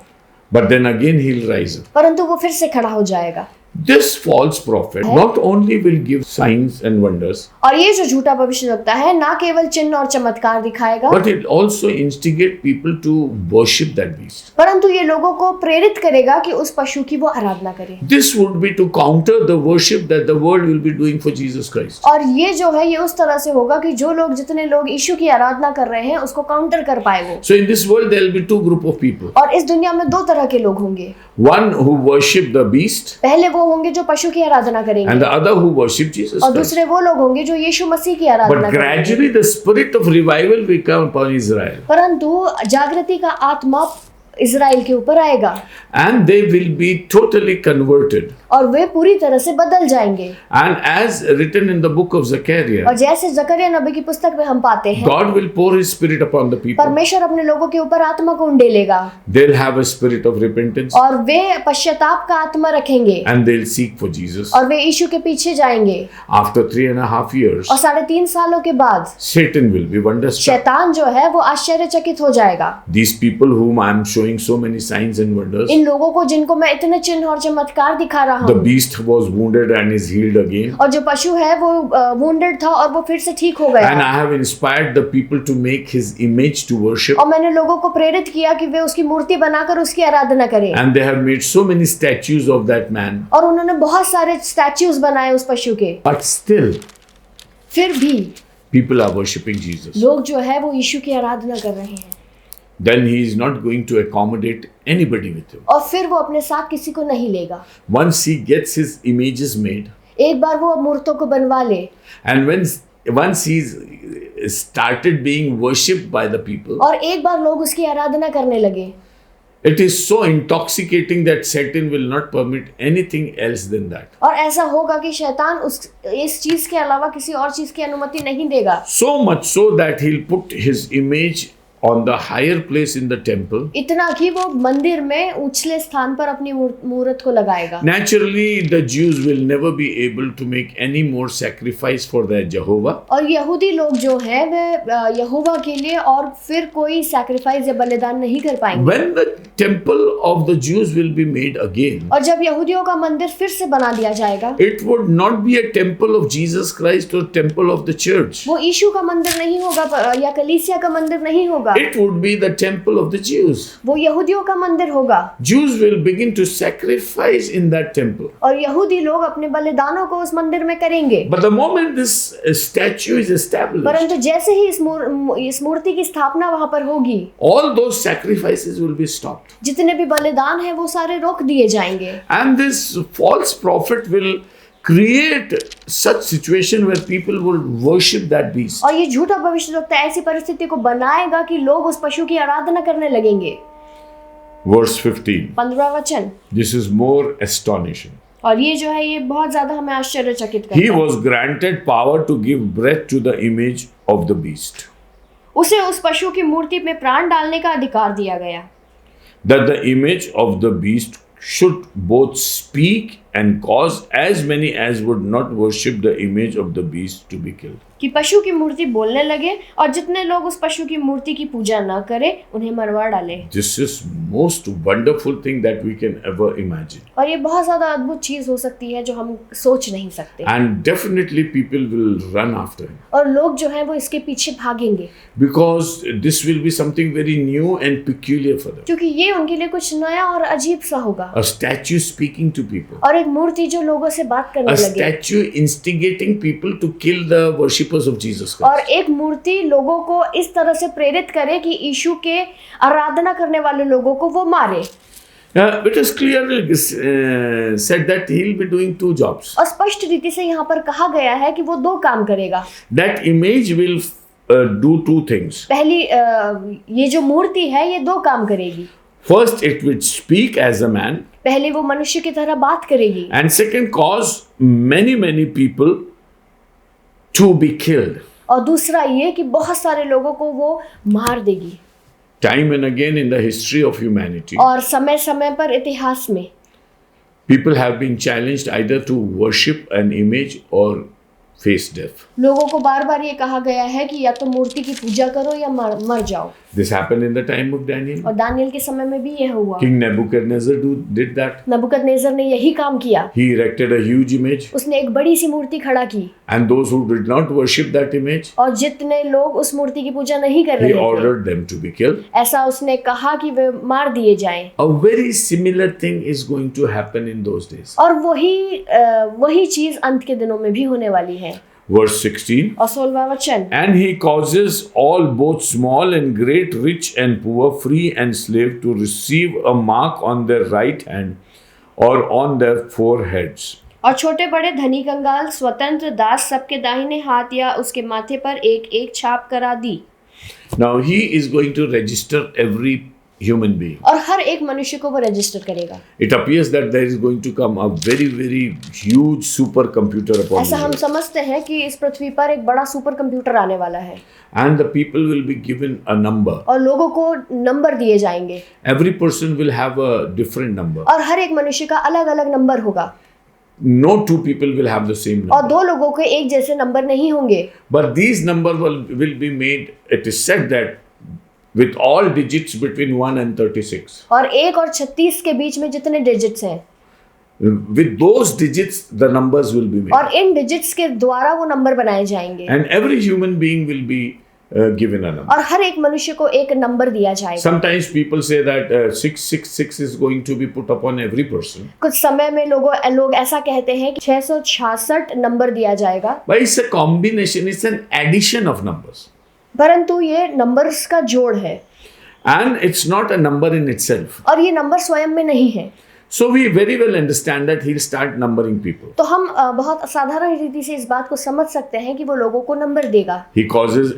but then again he'll rise up. परंतु वो फिर से खड़ा हो जाएगा। This false prophet not only will give signs and wonders, और ये जो झूठा भविष्यद्वक्ता है ना केवल चिन्ह और चमत्कार दिखाएगा, but it also instigate people to worship that beast. परंतु ये लोगों को प्रेरित करेगा कि उस पशु की वो आराधना करें। This would be to counter the worship that the world will be doing for Jesus Christ. और ये जो है ये उस तरह से होगा कि जो लोग जितने लोग यीशु की आराधना कर रहे हैं उसको काउंटर कर पाए वो। So in this world there will be two group of people. और इस दुनिया में दो तरह के लोग होंगे, One who worship the beast पहले वो होंगे जो पशु की आराधना and करेंगे the other who worship Jesus और Christ. दूसरे वो लोग होंगे जो यीशु मसीह की आराधना But करेंगे। gradually the spirit of revival will come upon Israel. परंतु जागृति का आत्मा इजराइल के ऊपर आएगा and they will be totally converted. और वे पूरी तरह से बदल जाएंगे। And as written in the book of Zechariah, और जैसे जकरिया नबी की पुस्तक में हम पाते हैं, God will pour His Spirit upon the people. परमेश्वर अपने लोगों के ऊपर आत्मा को उंडेलेगा They'll have a spirit of repentance और वे पश्चाताप का आत्मा रखेंगे and they'll seek for Jesus. और वे यीशु के पीछे जाएंगे। After 3.5 years, और 3.5 सालों के बाद Satan will be wonderstruck. शैतान जो है वो आश्चर्यचकित हो जाएगा। These people whom I am showing so many signs and wonders, इन लोगों को जिनको मैं इतने चिन्ह और चमत्कार दिखा रहा the हूँ, beast was wounded and is healed again. और जो पशु है वो वुंडेड था और वो फिर से ठीक हो And गया। I have inspired the people to make His image to worship. और मैंने लोगों को प्रेरित किया कि वे उसकी मूर्ति बनाकर उसकी आराधना करें। And they have made so many statues of that man. और उन्होंने बहुत सारे स्टैच्यूज बनाए उस पशु के। But still, फिर भी people are worshipping Jesus. लोग जो है वो यीशु की आराधना कर रहे हैं। Then He is not going to accommodate anybody with Him. और फिर वो अपने साथ किसी को नहीं लेगा। Once He gets His images made, एक बार वो मूर्तों को बनवा ले and once He's started being worshipped by the people, और एक बार लोग उसकी आराधना करने लगे, it is so intoxicating that Satan will not permit anything else than that. और ऐसा होगा कि शैतान इस चीज के अलावा किसी और चीज की अनुमति नहीं देगा। So much so that he'll put his image on the higher place in the temple. इतना कि वो मंदिर में ऊंचले स्थान पर अपनी मूर्त को लगाएगा। Naturally, the Jews will never be able to make any more sacrifice for their Jehovah. और यहूदी लोग जो हैं वे यहोवा के लिए और फिर कोई सैक्रिफाइस या बलिदान नहीं कर पाएंगे। When the temple of the Jews will be made again, और जब यहूदियों का मंदिर फिर से बना दिया जाएगा, it would not be a temple of Jesus Christ or temple of the church. वो यीशु का मंदिर नहीं होगा या कलीसिया का मंदिर नहीं होगा, It would be the temple of the Jews. वो यहूदियों का मंदिर होगा। Jews will begin to sacrifice in that temple. और यहूदी लोग अपने बलिदानों को उस मंदिर में करेंगे। But the moment this statue is established, परंतु जैसे ही इस मूर्ति की स्थापना वहां पर होगी, all those sacrifices will be stopped. जितने भी बलिदान है वो सारे रोक दिए जाएंगे। And this false prophet will create such situation where people will worship that beast. और ये झूठा भविष्यवक्ता ऐसी परिस्थिति को बनाएगा कि लोग उस पशु की आराधना करने लगेंगे। Verse 15. 15वां वचन। This is more astonishing. और ये जो है ये बहुत ज्यादा हमें आश्चर्यचकित He करता है। was granted power to give breath to the image of the beast, उसे उस पशु की मूर्ति में प्राण डालने का अधिकार दिया गया, that the image of the beast should both speak and cause as many as would not worship the image of the beast to be killed. कि पशु की मूर्ति बोलने लगे और जितने लोग उस पशु की मूर्ति की पूजा न करें उन्हें मरवा डाले। This is most wonderful thing that we can ever imagine. और ये बहुत ज्यादा अद्भुत चीज हो सकती है जो हम सोच नहीं सकते। And definitely people will run after him. और लोग जो हैं वो इसके पीछे भागेंगे। Because this will be something very new and peculiar for them. क्योंकि ये उनके लिए कुछ नया और अजीब सा होगा। A statue speaking to people. और एक मूर्ति जो लोगों से बात करने A लगे। statue instigating people to kill the worshippers of Jesus और Christ. एक मूर्ति लोगों को इस तरह से प्रेरित करे कि यीशु के आराधना करने वाले लोगों को वो मारे। It is clearly said that he will be doing two jobs. और स्पष्ट रीति से यहाँ पर कहा गया है कि वो दो काम करेगा। That image will do two things. पहली ये जो मूर्ति है ये दो काम करेगी। First, it will speak as a man. पहले वो मनुष्य की तरह बात करेगी। And second, cause many people to be killed. और दूसरा ये कि बहुत सारे लोगों को वो मार देगी। Time and again in the history of humanity, और समय समय पर इतिहास में people have been challenged either to worship an image or face death. लोगों को बार बार ये कहा गया है कि या तो मूर्ति की पूजा करो या मर जाओ। This happened in the time of Daniel. और दानियल के समय में भी यह हुआ। King Nebuchadnezzar did that. नबूकदनेस्सर ने यही काम किया। He erected a huge image. उसने एक बड़ी सी मूर्ति खड़ा की। And those who did not worship that image, और जितने लोग उस मूर्ति की पूजा नहीं कर he रहे थे, ordered them to be killed. ऐसा उसने कहा कि वे मार दिए जाएं। A very similar thing is going to happen in those days. और वही चीज अंत के दिनों में भी होने वाली है। Verse 16. और 16वां वचन। And he causes all, both small and great, rich and poor, free and slave, to receive a mark on their right hand or on their foreheads. और छोटे बड़े धनी कंगाल स्वतंत्र दास सबके दाहिने हाथ या उसके माथे पर एक एक छाप करा दी। Now he is going to register every human being. और हर एक मनुष्य को वो रजिस्टर करेगा। It appears that there is going to come a very, very huge supercomputer upon ऐसा the हम earth. समझते हैं कि इस पृथ्वी पर एक बड़ा सुपर कंप्यूटर आने वाला है And the people will be given a number. और लोगों को नंबर दिए जाएंगे Every person will have a different number. और हर एक मनुष्य का अलग अलग नंबर होगा No two people will have the same और number. दो लोगों के एक जैसे नंबर नहीं होंगे। But these numbers will be made, it is said that with all digits between 1 and 36. और 1 और 36 के बीच में जितने डिजिट्स हैं With those digits, the numbers will be made. और इन डिजिट्स के द्वारा वो नंबर बनाए जाएंगे And every human being will be given a number. और हर एक मनुष्य को एक नंबर दिया जाएगा। Sometimes people say that 666 is going to be put upon every person. कुछ समय में लोग ऐसा कहते हैं कि 666 नंबर दिया जाएगा, But it's a combination, it's an addition of numbers. परंतु ये नंबर्स का जोड़ है And it's not a number in itself. और ये नंबर स्वयं में नहीं है। So we very well understand that he'll start numbering people. तो हम बहुत असाधारण रीति से इस बात को समझ सकते हैं कि वो लोगों को नंबर देगा। He causes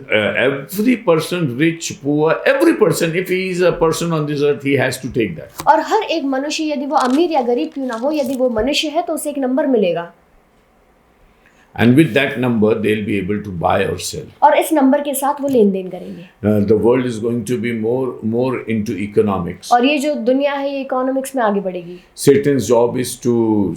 every person, rich, poor, every person, if he is a person on this earth, he has to take that. और हर एक मनुष्य, यदि वो अमीर या गरीब क्यों ना हो, यदि वो मनुष्य है तो उसे एक नंबर मिलेगा And with that number, they'll be able to buy or sell. और इस नंबर के साथ वो लेन देन करेंगे। The world is going to be more into economics. और ये जो दुनिया है ये इकोनॉमिक्स में आगे बढ़ेगी। Satan's job is to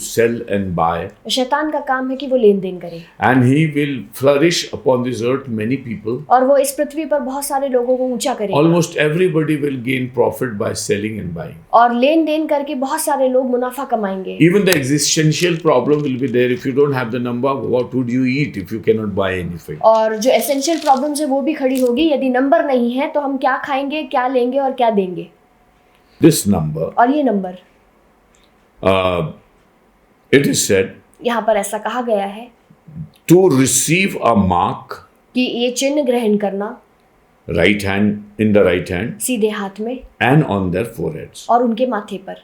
sell and buy. शैतान का काम है कि वो लेन देन करे And he will flourish upon this earth many people. और वो इस पृथ्वी पर बहुत सारे लोगों को ऊंचा करेगा Almost everybody will gain profit by selling and buying. और लेन देन करके बहुत सारे लोग मुनाफा कमाएंगे। Even the existential problem will be there. If you don't have the number, what would you eat if you cannot buy anything? और जो essential problems है वो भी खड़ी होगी, यदि नंबर नहीं है तो हम क्या खाएंगे, क्या लेंगे और क्या देंगे। This number, और ये नंबर, it is said, यहाँ पर ऐसा कहा गया है to receive a mark, कि ये चिन्ह ग्रहण करना right hand, in the right hand, सीधे हाथ में and on their foreheads. और उनके माथे पर।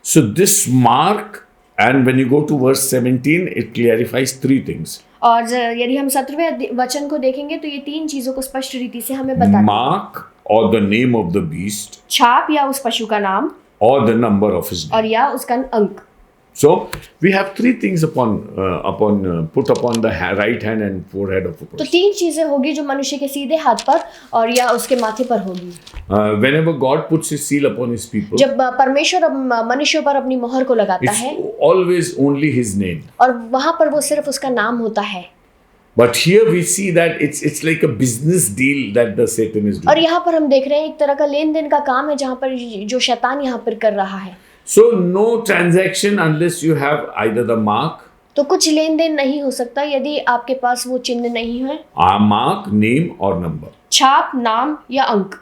So this mark, and when you go to verse 17, it clarifies three things. और यदि हम 17वें वचन को देखेंगे तो ये 3 चीजों को स्पष्ट रीति से हमें बताता है। Mark, or the name of the beast, छाप या उस पशु का नाम or the number of his name. और या उसका अंक। So we have three things put upon the right hand and forehead of a तो person. 3 चीजें होगी जो मनुष्य के सीधे हाथ पर और या उसके माथे पर होगी। Whenever God puts his seal upon his people, जब परमेश्वर मनुष्यों पर अपनी मोहर को लगाता it's है always only his name. और वहां पर वो सिर्फ उसका नाम होता है। But here we see that it's like a business deal that the Satan is और doing. यहाँ पर हम देख रहे हैं एक तरह का लेन देन का काम है जहाँ पर जो शैतान यहाँ पर कर रहा है। So no transaction unless you have either the mark, तो कुछ लेन देन नहीं हो सकता यदि आपके पास वो चिन्ह नहीं है, mark, name or number. छाप, नाम या अंक।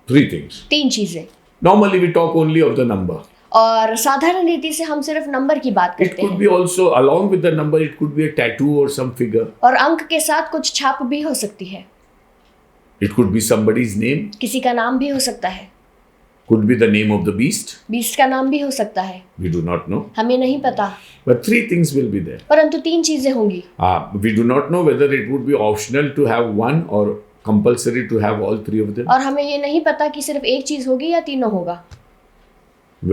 Three things. 3 चीजें। Normally we talk only of the number. और साधारण रीति से हम सिर्फ नंबर की बात It करते could हैं be also along with the number, it could be a tattoo or some figure. और अंक के साथ कुछ छाप भी हो सकती है, It could be somebody's name, किसी का नाम भी हो सकता है, could be the name of the beast. Beast का नाम भी हो सकता है, We do not know. हमें नहीं पता, But three things will be there. परंतु 3 चीजें होंगी। We do not know whether it would be optional to have one or compulsory to have all three of them. और हमें ये नहीं पता कि सिर्फ एक चीज होगी या तीनों होगा।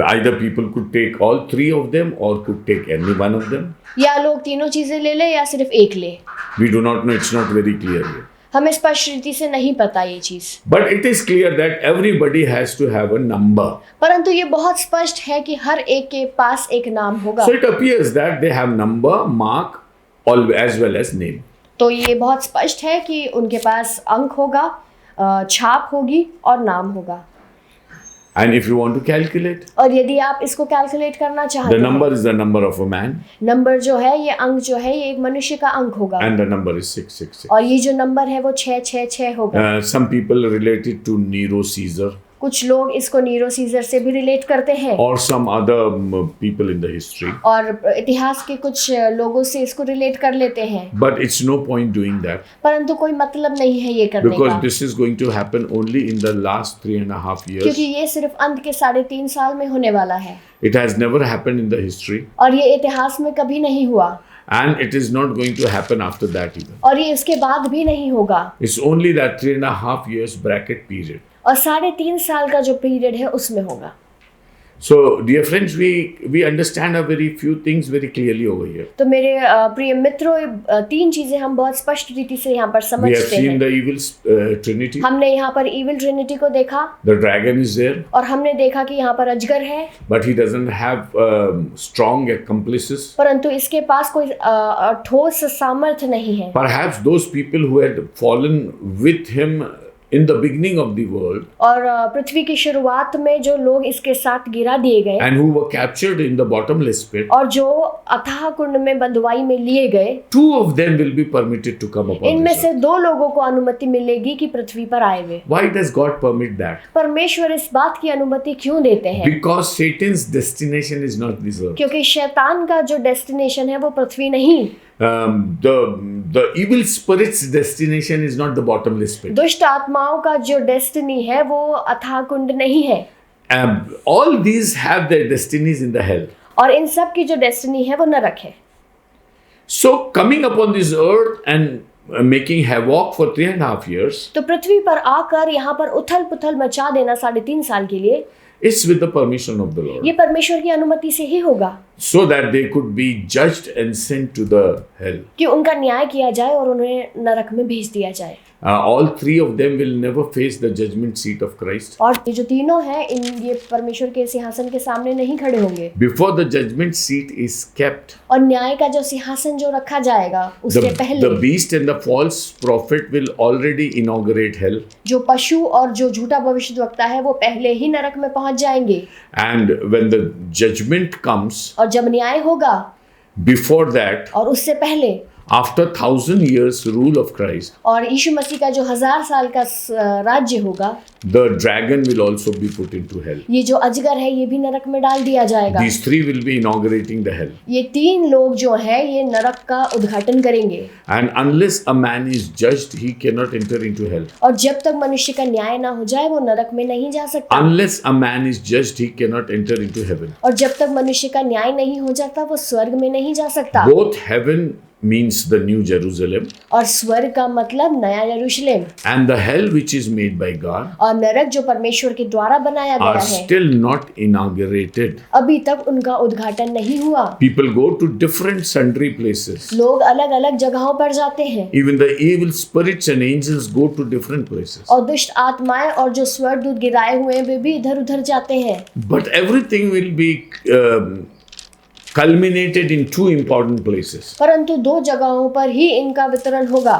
Either people could take all three of them or could take any one of them. या लोग तीनों चीजें ले ले या सिर्फ एक ले, We do not know. It's not very clear here. हमें स्पष्ट रीति से नहीं पता ये चीज। But it is clear that everybody has to have a number. परंतु ये बहुत स्पष्ट है कि हर एक के पास एक नाम होगा। So it appears that they have number, mark, all as well as name. तो ये बहुत स्पष्ट है कि उनके पास अंक होगा, छाप होगी और नाम होगा। And if you want to calculate, और यदि आप इसको कैलकुलेट करना the चाहते number हैं, is the number of a man, number जो है ये अंक जो है ये एक मनुष्य का अंक होगा and the number is 666. और ये जो नंबर है वो 666 होगा। Some people relate it to Nero Caesar कुछ लोग इसको नीरो सीजर से भी रिलेट करते हैं or some other people in the history. और इतिहास के कुछ लोगों से इसको रिलेट कर लेते हैं, But it's no point doing that परंतु कोई मतलब नहीं है ये करने because का, this is going to happen only in the last 3.5 years. क्योंकि ये सिर्फ अंत के 3.5 साल में होने वाला है It has never happened in the history और ये इतिहास में कभी नहीं हुआ and it is not going to happen after that either. और ये इसके बाद भी नहीं होगा। It's only that 3.5 years bracket period. और 3.5 साल का जो पीरियड है उसमें होगा। So, dear friends, we understand a very few things very clearly over here. तो मेरे प्रिय मित्रों, 3 चीजें हम बहुत स्पष्ट रीति से यहाँ पर We have समझते seen हैं। the evil trinity. हमने यहाँ पर इविल ट्रिनिटी को देखा The dragon is there, और हमने देखा कि यहाँ पर अजगर है, but he doesn't have strong accomplices. परंतु इसके पास कोई ठोस सामर्थ्य नहीं है। Perhaps those people who had fallen with him in the beginning of the world और पृथ्वी की शुरुआत में जो लोग इसके साथ गिरा दिए गए and who were captured in the bottomless pit, और जो अथाह कुंड में बंधुआई में लिए गए, 2 of them will be permitted to come upon इनमें this से earth. 2 लोगों को अनुमति मिलेगी कि पृथ्वी पर आए वे। Why does God permit that? परमेश्वर इस बात की अनुमति क्यों देते हैं? Because Satan's destination is not this earth. क्योंकि शैतान का जो डेस्टिनेशन है वो पृथ्वी नहीं, The evil spirit's destination is not the bottomless pit. दुष्ट आत्माओं का जो डेस्टिनी है वो अथाह कुंड नहीं है। All these have their destinies in the hell. और इन सब की जो डेस्टिनी है वो नरक है। So coming upon this earth and making havoc for 3.5 years तो पृथ्वी पर आकर यहाँ पर उथल पुथल मचा देना 3.5 साल के लिए, is with the permission of the Lord, ये परमेश्वर की अनुमति से ही होगा, so that they could be judged and sent to the hell. कि उनका न्याय किया जाए और उन्हें नरक में भेज दिया जाए। All 3 of them will never face the judgment seat of Christ. और ये जो तीनों हैं ये परमेश्वर के सिंहासन के सामने नहीं खड़े होंगे। Before the judgment seat is kept, और न्याय का जो सिंहासन जो रखा जाएगा उसके पहले the beast and the false prophet will already inaugurate hell. जो पशु और जो झूठा भविष्यद्वक्ता है वो पहले ही नरक में पहुंच जाएंगे। And when the judgment comes, और जब न्याय होगा, before that, और उससे पहले, after 1,000 years rule of Christ, और यीशु मसीह का जो 1000 साल का राज्य होगा, the dragon will also be put into hell. ये जो अजगर है ये भी नरक में डाल दिया जाएगा। These 3 will be inaugurating the hell. ये 3 लोग जो हैं ये नरक का उद्घाटन करेंगे। And unless a man is judged, he cannot enter into hell. और जब तक मनुष्य का न्याय ना हो जाए वो नरक में नहीं जा सकता। Unless a man is judged, he cannot enter into heaven. और जब तक मनुष्य का न्याय नहीं हो जाता वो स्वर्ग में नहीं जा सकता। Both heaven means the new Jerusalem, और स्वर्ग का मतलब नया यरूशलेम, and the hell which is made by God और नरक जो परमेश्वर के द्वारा बनाया गया are है still not inaugurated. अभी तक उनका उद्घाटन नहीं हुआ। People go to different sundry places. लोग अलग अलग जगहों पर जाते हैं, Even the evil spirits and angels go to different places. और दुष्ट आत्माएं और जो स्वर्गदूत गिराए हुए हैं वे भी इधर उधर जाते हैं। But everything will be culminated in 2 important places. परंतु 2 जगहों पर ही इनका वितरण होगा।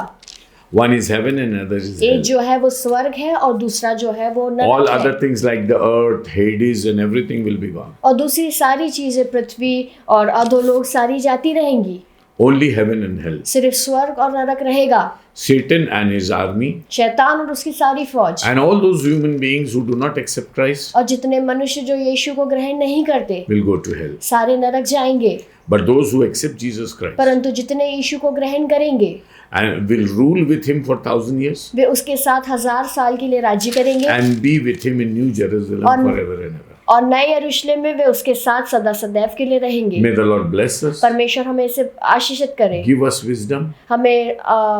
One is heaven and another is एक hell. जो है वो स्वर्ग है और दूसरा जो है वो All नरक other है। things like the earth, Hades and everything will be gone. और दूसरी सारी चीजें पृथ्वी और अधोलोक सारी जाती रहेंगी, Only heaven and hell. सिर्फ स्वर्ग और नरक रहेगा। Satan and his army शैतान और उसकी सारी फौज and all those human beings who do not accept Christ और जितने मनुष्य जो यीशु को ग्रहण नहीं करते will go to hell. सारे नरक जाएंगे। But those who accept Jesus Christ परंतु जितने यीशु को ग्रहण करेंगे and will rule with him for 1,000 years वे उसके साथ 1000 साल के लिए राज्य करेंगे, and be with him in New Jerusalem On- forever and ever. और नए यरूशलेम में वे उसके साथ सदा सदैव के लिए रहेंगे। May the Lord bless us, परमेश्वर हमें इसे आशीषित करे, give us wisdom हमें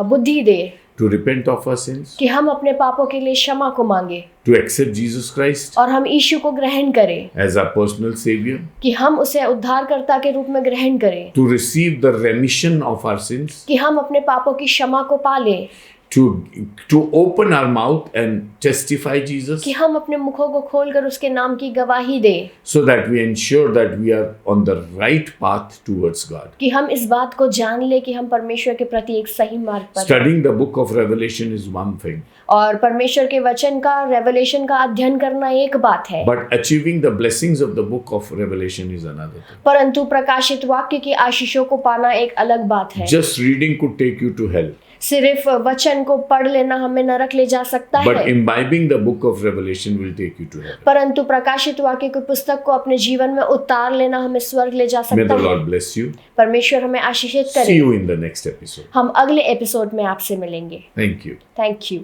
बुद्धि दे to repent of our sins, कि हम अपने पापों के लिए क्षमा को मांगे to accept Jesus Christ और हम यीशु को ग्रहण करें, as our personal Savior, कि हम उसे उद्धारकर्ता के रूप में ग्रहण करें, to receive the remission of our sins, कि हम अपने पापों की क्षमा को पालें, to open our mouth and testify Jesus, कि हम अपने मुखों को खोलकर उसके नाम की गवाही दें, so that we ensure that we are on the right path towards God. कि हम इस बात को जान ले कि हम परमेश्वर के प्रति एक सही मार्ग पर हैं। Studying the book of Revelation is one thing, और परमेश्वर के वचन का रेवलेशन का अध्ययन करना एक बात है, but achieving the blessings of the book of Revelation is another thing. परंतु प्रकाशित वाक्य की आशीषों को पाना एक अलग बात है। Just reading could take you to hell, सिर्फ वचन को पढ़ लेना हमें नरक ले जा सकता but है, imbibing the book of Revelation will take you to heaven. परंतु प्रकाशित वाक्य की पुस्तक को अपने जीवन में उतार लेना हमें स्वर्ग ले जा May सकता the है। Lord bless you. परमेश्वर हमें आशीषित See करे। you in the next episode. हम अगले एपिसोड में आपसे मिलेंगे। Thank you. Thank you.